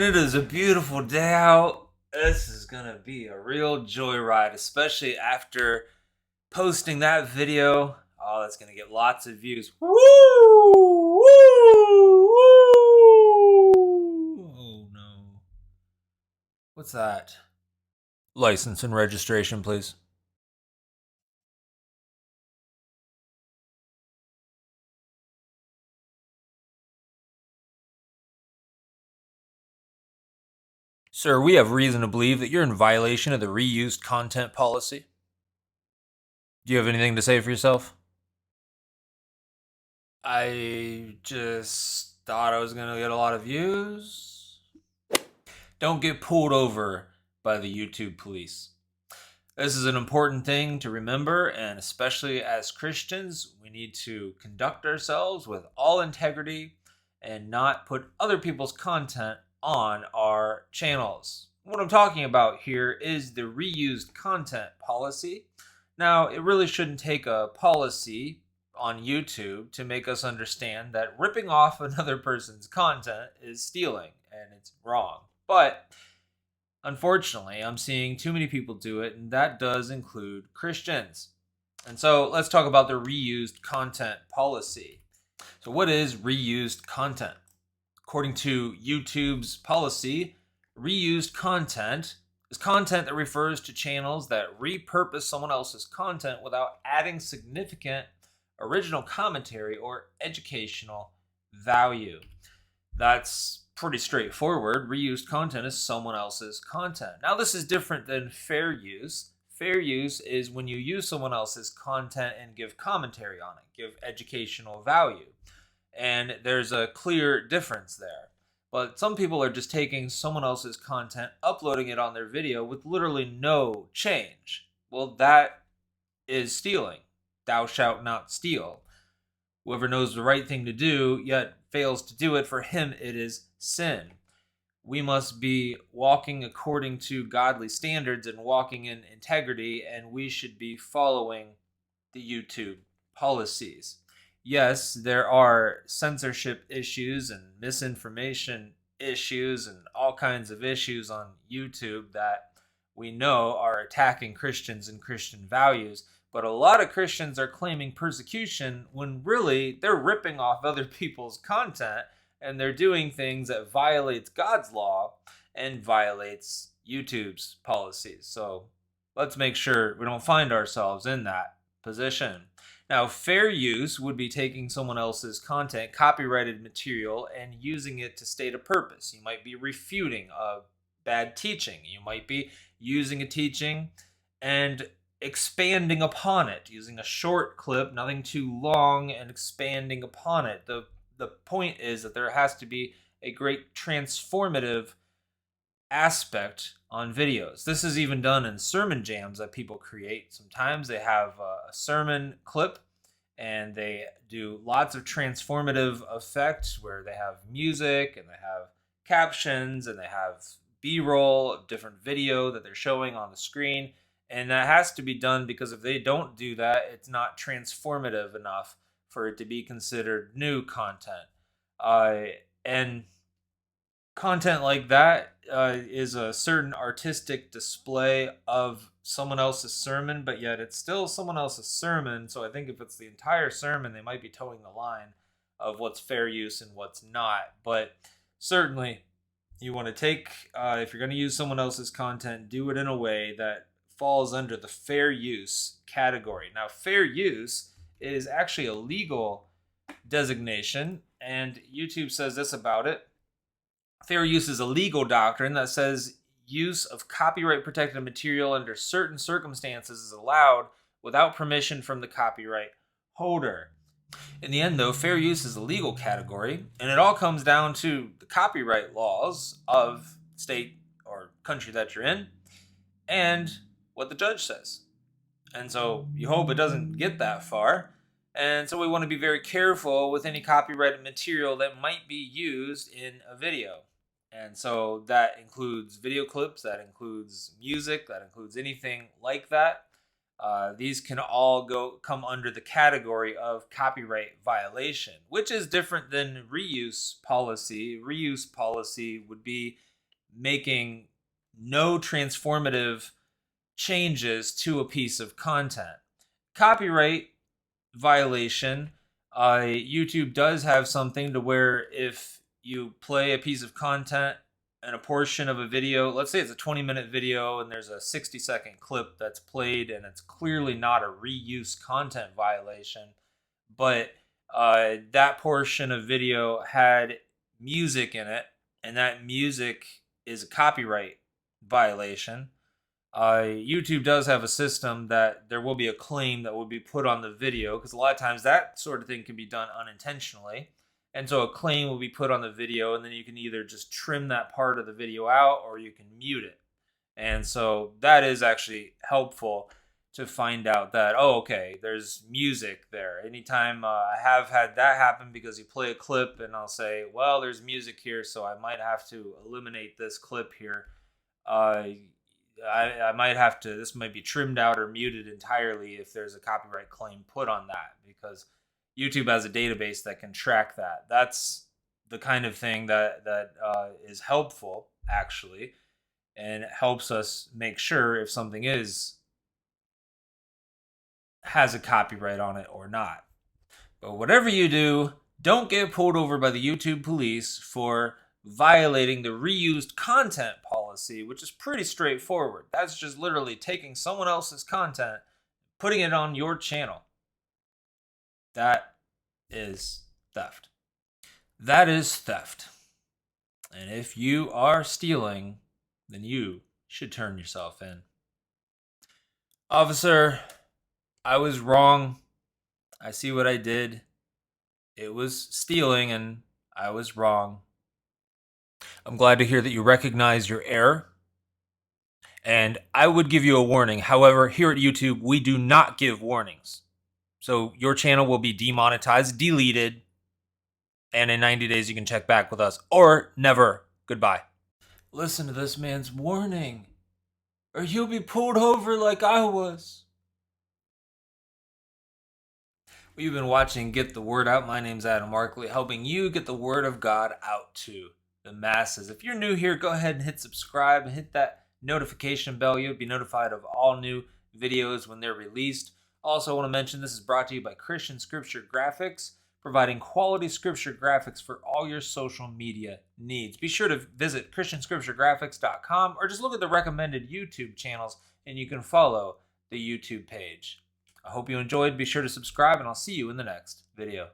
it is a beautiful day out. This is gonna be a real joyride, especially after posting that video. Oh, that's gonna get lots of views. Woo! Woo! Woo! Oh no. What's that? License and registration, please. Sir, we have reason to believe that you're in violation of the reused content policy. Do you have anything to say for yourself? I just thought I was gonna get a lot of views. Don't get pulled over by the YouTube police. This is an important thing to remember, and especially as Christians, we need to conduct ourselves with all integrity and not put other people's content on our channels. What I'm talking about here is the reused content policy. Now, it really shouldn't take a policy on YouTube to make us understand that ripping off another person's content is stealing and it's wrong. But unfortunately, I'm seeing too many people do it, and that does include Christians. And so let's talk about the reused content policy. So, what is reused content? According to YouTube's policy, reused content is content that refers to channels that repurpose someone else's content without adding significant original commentary or educational value. That's pretty straightforward. Reused content is someone else's content. Now, this is different than fair use. Fair use is when you use someone else's content and give commentary on it, give educational value. And there's a clear difference there. But some people are just taking someone else's content, uploading it on their video with literally no change. Well, that is stealing. Thou shalt not steal. Whoever knows the right thing to do, yet fails to do it, for him it is sin. We must be walking according to godly standards and walking in integrity, and we should be following the YouTube policies. Yes, there are censorship issues and misinformation issues and all kinds of issues on YouTube that we know are attacking Christians and Christian values. But a lot of Christians are claiming persecution when really they're ripping off other people's content and they're doing things that violates God's law and violates YouTube's policies. So let's make sure we don't find ourselves in that position. Now, fair use would be taking someone else's content, copyrighted material, and using it to state a purpose. You might be refuting a bad teaching. You might be using a teaching and expanding upon it, using a short clip, nothing too long, and expanding upon it. The point is that there has to be a great transformative aspect on videos. This is even done in sermon jams that people create. Sometimes they have a sermon clip and they do lots of transformative effects where they have music and they have captions and they have B-roll of different video that they're showing on the screen. And that has to be done because if they don't do that, it's not transformative enough for it to be considered new content. And content like that is a certain artistic display of someone else's sermon, but yet it's still someone else's sermon. So I think if it's the entire sermon, they might be towing the line of what's fair use and what's not. But certainly, you want to take, if you're going to use someone else's content, do it in a way that falls under the fair use category. Now, fair use is actually a legal designation, and YouTube says this about it. Fair use is a legal doctrine that says use of copyright protected material under certain circumstances is allowed without permission from the copyright holder. In the end, though, fair use is a legal category, and it all comes down to the copyright laws of state or country that you're in and what the judge says. And so you hope it doesn't get that far. And so we want to be very careful with any copyrighted material that might be used in a video. And so that includes video clips, that includes music, that includes anything like that. These can all come under the category of copyright violation, which is different than reuse policy. Reuse policy would be making no transformative changes to a piece of content. Copyright violation, YouTube does have something to where if you play a piece of content and a portion of a video, let's say it's a 20-minute video and there's a 60-second clip that's played and it's clearly not a reuse content violation, but that portion of video had music in it and that music is a copyright violation. YouTube does have a system that there will be a claim that will be put on the video, because a lot of times that sort of thing can be done unintentionally. And so a claim will be put on the video, and then you can either just trim that part of the video out or you can mute it. And so that is actually helpful to find out that, oh, okay, there's music there. Anytime I have had that happen, because you play a clip and I'll say, well, there's music here, so I might have to eliminate this clip here. I might have to, this might be trimmed out or muted entirely if there's a copyright claim put on that, because YouTube has a database that can track that. That's the kind of thing that is helpful, actually, and it helps us make sure if something has a copyright on it or not. But whatever you do, don't get pulled over by the YouTube police for violating the reused content policy, which is pretty straightforward. That's just literally taking someone else's content, putting it on your channel. That is theft. That is theft. And if you are stealing, then you should turn yourself in. Officer, I was wrong. I see what I did. It was stealing and I was wrong. I'm glad to hear that you recognize your error. And I would give you a warning. However, here at YouTube, we do not give warnings. So your channel will be demonetized, deleted, and in 90 days you can check back with us. Or never. Goodbye. Listen to this man's warning, or you'll be pulled over like I was. We've been watching Get the Word Out. My name's Adam Markley, helping you get the Word of God out to the masses. If you're new here, go ahead and hit subscribe and hit that notification bell. You'll be notified of all new videos when they're released. Also, I want to mention this is brought to you by Christian Scripture Graphics, providing quality scripture graphics for all your social media needs. Be sure to visit christianscripturegraphics.com or just look at the recommended YouTube channels and you can follow the YouTube page. I hope you enjoyed. Be sure to subscribe and I'll see you in the next video.